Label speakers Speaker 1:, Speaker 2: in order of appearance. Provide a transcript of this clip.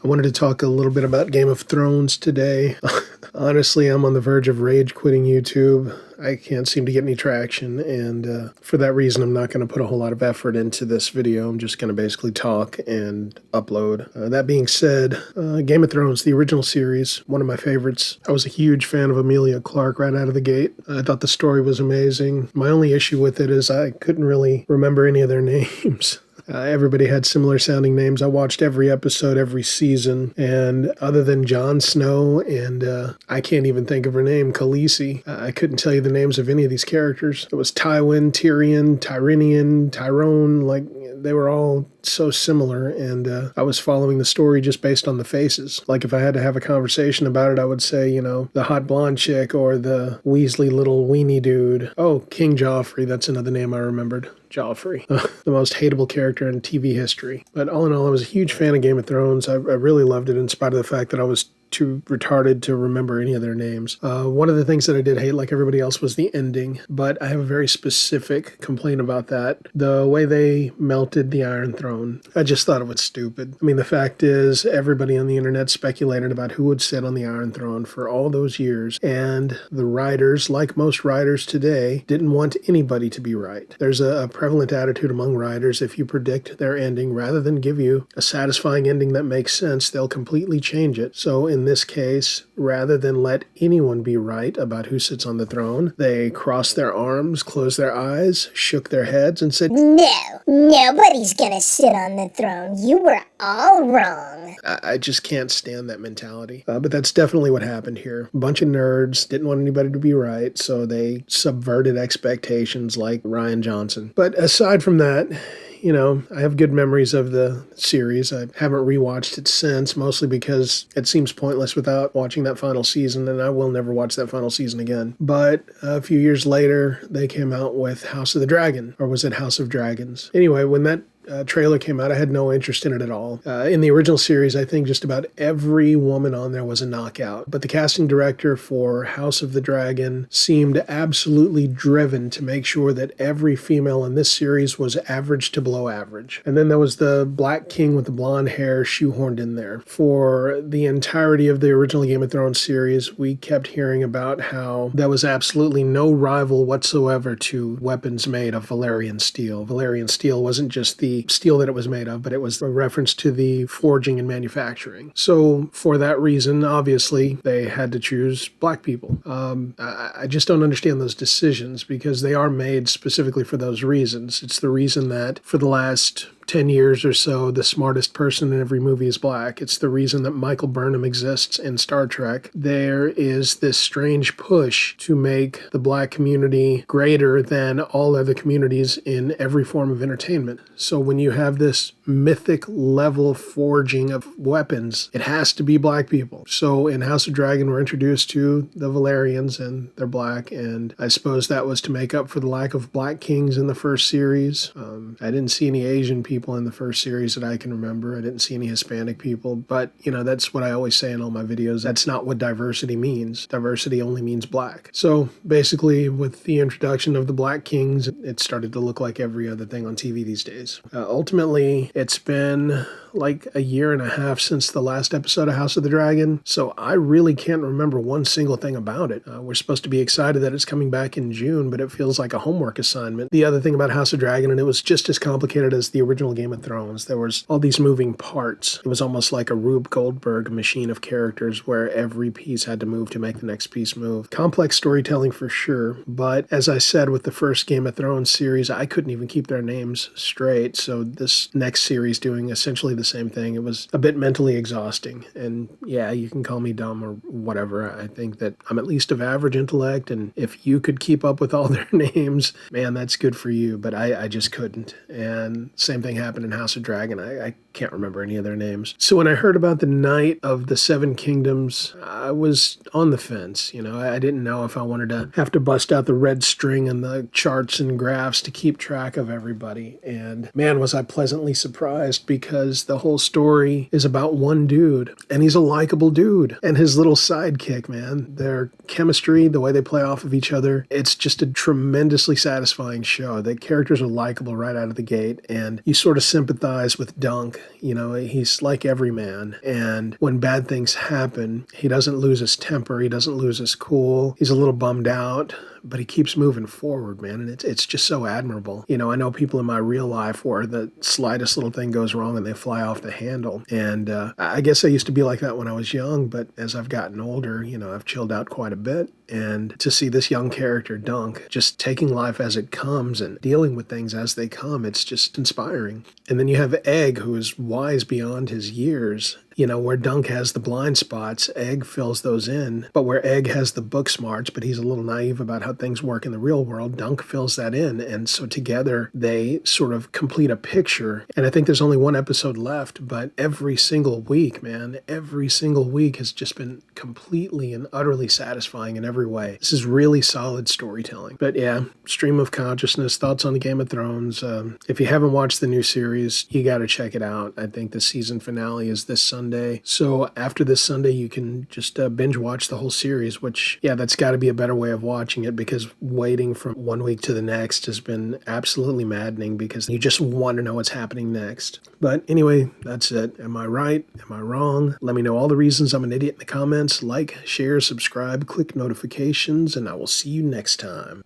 Speaker 1: I wanted to talk a little bit about Game of Thrones today. Honestly, I'm on the verge of rage quitting YouTube. I can't seem to get any traction, and for that reason, I'm not going to put a whole lot of effort into this video. I'm just going to basically talk and upload. That being said, Game of Thrones, the original series, one of my favorites. I was a huge fan of Emilia Clarke right out of the gate. I thought the story was amazing. My only issue with it is I couldn't really remember any of their names. Everybody had similar sounding names. I watched every episode, every season, and other than Jon Snow and I can't even think of her name, Khaleesi, I couldn't tell you the names of any of these characters. It was Tywin, Tyrion, Tyrone, like they were all so similar, and I was following the story just based on the faces. Like if I had to have a conversation about it, I would say, you know, the hot blonde chick or the Weasley little weenie dude. Oh, King Joffrey, that's another name I remembered. Joffrey, the most hateable character in TV history. But all in all, I was a huge fan of Game of Thrones. I really loved it in spite of the fact that I was too retarded to remember any of their names. One of the things that I did hate, like everybody else, was the ending, but I have a very specific complaint about that. The way they melted the Iron Throne, I just thought it was stupid. I mean, the fact is, everybody on the internet speculated about who would sit on the Iron Throne for all those years, and the writers, like most writers today, didn't want anybody to be right. There's a prevalent attitude among writers: if you predict their ending, rather than give you a satisfying ending that makes sense, they'll completely change it. So in this case, rather than let anyone be right about who sits on the throne, they crossed their arms, closed their eyes, shook their heads, and said,
Speaker 2: "No, nobody's gonna sit on the throne. You were all wrong."
Speaker 1: I just can't stand that mentality. But that's definitely what happened here. A bunch of nerds didn't want anybody to be right, so they subverted expectations like Rian Johnson. But aside from that, you know, I have good memories of the series. I haven't rewatched it since, mostly because it seems pointless without watching that final season, and I will never watch that final season again. But a few years later, they came out with House of the Dragon, or was it House of Dragons? Anyway, when that trailer came out, I had no interest in it at all. In the original series, I think just about every woman on there was a knockout, but the casting director for House of the Dragon seemed absolutely driven to make sure that every female in this series was average to below average. And then there was the Black King with the blonde hair shoehorned in there. For the entirety of the original Game of Thrones series, we kept hearing about how there was absolutely no rival whatsoever to weapons made of Valyrian steel. Valyrian steel wasn't just the steel that it was made of, but it was a reference to the forging and manufacturing. So for that reason, obviously, they had to choose black people. I just don't understand those decisions, because they are made specifically for those reasons. It's the reason that for the last 10 years or so, the smartest person in every movie is black. It's the reason that Michael Burnham exists in Star Trek. There is this strange push to make the black community greater than all other communities in every form of entertainment. So when you have this mythic level forging of weapons, it has to be black people. So in House of Dragon, we're introduced to the Valyrians, and they're black, and I suppose that was to make up for the lack of black kings in the first series. I didn't see any Asian people in the first series that I can remember. I didn't see any Hispanic people, but you know, that's what I always say in all my videos. That's not what diversity means. Diversity only means black. So basically, with the introduction of the Black Kings, it started to look like every other thing on TV these days. Ultimately, it's been like a year and a half since the last episode of House of the Dragon, so I really can't remember one single thing about it. We're supposed to be excited that it's coming back in June, but it feels like a homework assignment. The other thing about House of Dragon, and it was just as complicated as the original Game of Thrones, there was all these moving parts. It was almost like a Rube Goldberg machine of characters where every piece had to move to make the next piece move. Complex storytelling for sure, but as I said with the first Game of Thrones series, I couldn't even keep their names straight, so this next series doing essentially the same thing, it was a bit mentally exhausting. And yeah, you can call me dumb or whatever. I think that I'm at least of average intellect, and if you could keep up with all their names, man, that's good for you, but I just couldn't. And same thing happened in House of Dragon. I can't remember any of their names. So when I heard about the Night of the Seven Kingdoms, I was on the fence. You know, I didn't know if I wanted to have to bust out the red string and the charts and graphs to keep track of everybody. And man, was I pleasantly surprised, because the whole story is about one dude, and he's a likable dude. And his little sidekick, man, their chemistry, the way they play off of each other, it's just a tremendously satisfying show. The characters are likable right out of the gate, and you sort of sympathize with Dunk, You know, he's like every man. And when bad things happen, he doesn't lose his temper. He doesn't lose his cool. He's a little bummed out, but he keeps moving forward, man. And it's just so admirable. You know, I know people in my real life where the slightest little thing goes wrong and they fly off the handle. And I guess I used to be like that when I was young, but as I've gotten older, you know, I've chilled out quite a bit. And to see this young character, Dunk, just taking life as it comes and dealing with things as they come, it's just inspiring. And then you have Egg, who is wise beyond his years. You know, where Dunk has the blind spots, Egg fills those in. But where Egg has the book smarts, but he's a little naive about how things work in the real world, Dunk fills that in. And so together they sort of complete a picture. And I think there's only one episode left, but every single week, man, every single week has just been completely and utterly satisfying in every way. This is really solid storytelling. But yeah, stream of consciousness, thoughts on the Game of Thrones. If you haven't watched the new series, you got to check it out. I think the season finale is this Sunday. So after this Sunday, you can just binge watch the whole series, which, yeah, that's got to be a better way of watching it, because waiting from one week to the next has been absolutely maddening because you just want to know what's happening next. But anyway, that's it. Am I right? Am I wrong? Let me know all the reasons I'm an idiot in the comments. Like, share, subscribe, click notifications, and I will see you next time.